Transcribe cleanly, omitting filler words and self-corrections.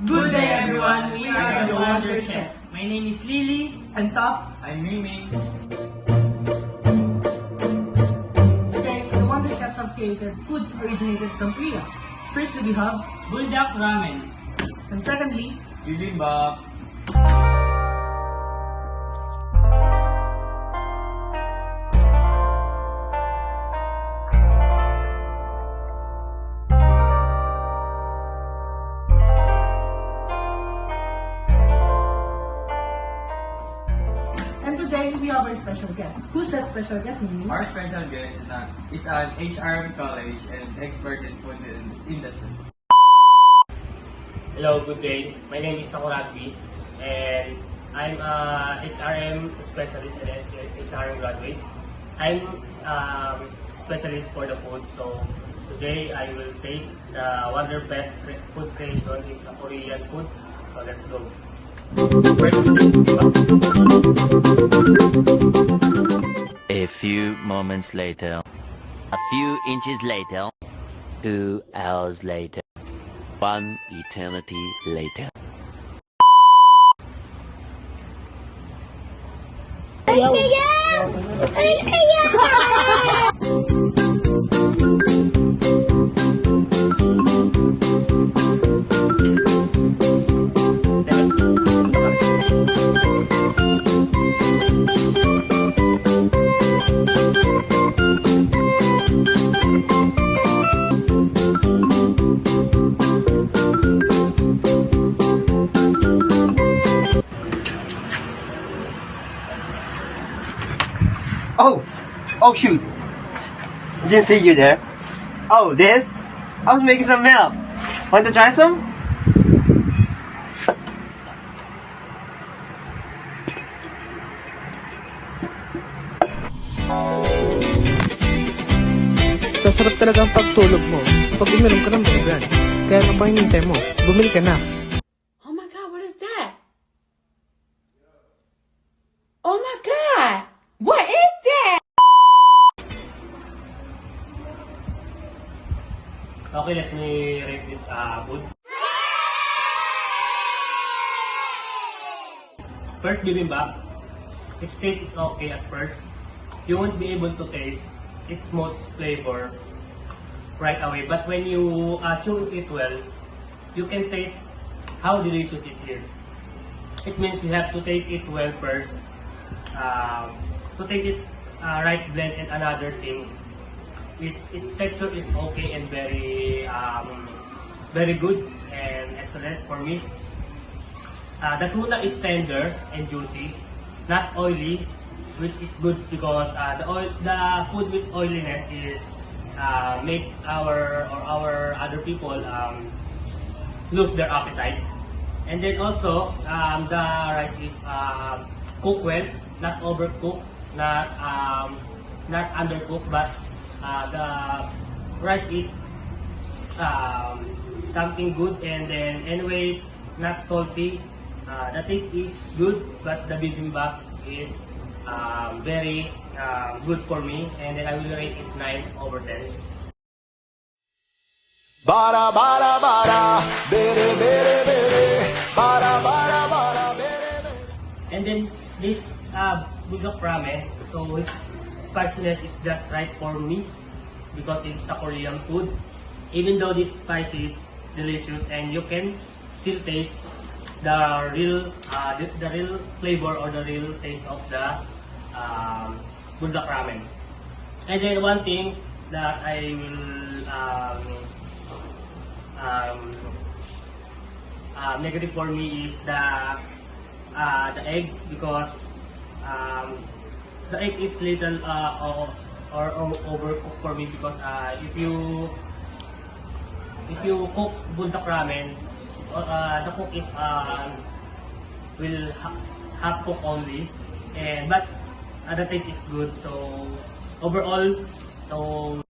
Good day everyone, we are the Wonder Chefs. My name is Lily. And Top. I'm Mimi. Today, the Wonder Chefs have created foods originated from Korea. Firstly, we have, Buldak Ramen. and secondly, Bibimbap. and today we have our special guest. Who's that special guest, Mimi? Our special guest is an HRM college and expert in food industry. Hello, good day. My name is Sakuragbi and I'm a HRM specialist and HRM graduate. I'm specialist for the food, so today I will taste the Wonder Pets food creation. It's a Korean food, so let's go. A few moments later, a few inches later, 2 hours later, 1 eternity later. Oh shoot! I didn't see you there. Oh, this? I was making some milk. Want to try some? Sasarap talaga ang pagtulog mo pag uminom ka ng Bearbrand. Kaya ano pa hinintay mo? Bumili ka na. Oh my god, what is that? Oh my god! What is that? Okay, let me rate this food. First, bibimbap. Its taste is okay at first. You won't be able to taste its smooth flavor right away. But when you chew it well, you can taste how delicious it is. It means you have to taste it well first. To taste it right blend, and another thing is its texture is okay and very good and excellent for me. The tuna is tender and juicy, not oily, which is good because the food with oiliness is make our other people lose their appetite. And then also the rice is cooked well, not overcooked, not undercooked, but the rice is something good, and then anyway it's not salty. The taste is good, but the bibimbap is very good for me, and then I will rate it 9/10. Bara bara bara, bere bere bere, bara bara bara, bere bere. And then this buldak ramen, so its spiciness is just right for me because it's a Korean food. Even though this spicy, it's delicious, and you can still taste the real flavor or the real taste of the buldak ramen. And then one thing that I will negative for me is the egg, because the egg is little or overcooked for me, because if you cook buldak ramen, the cook is will half cook only, and but the taste is good. So overall, so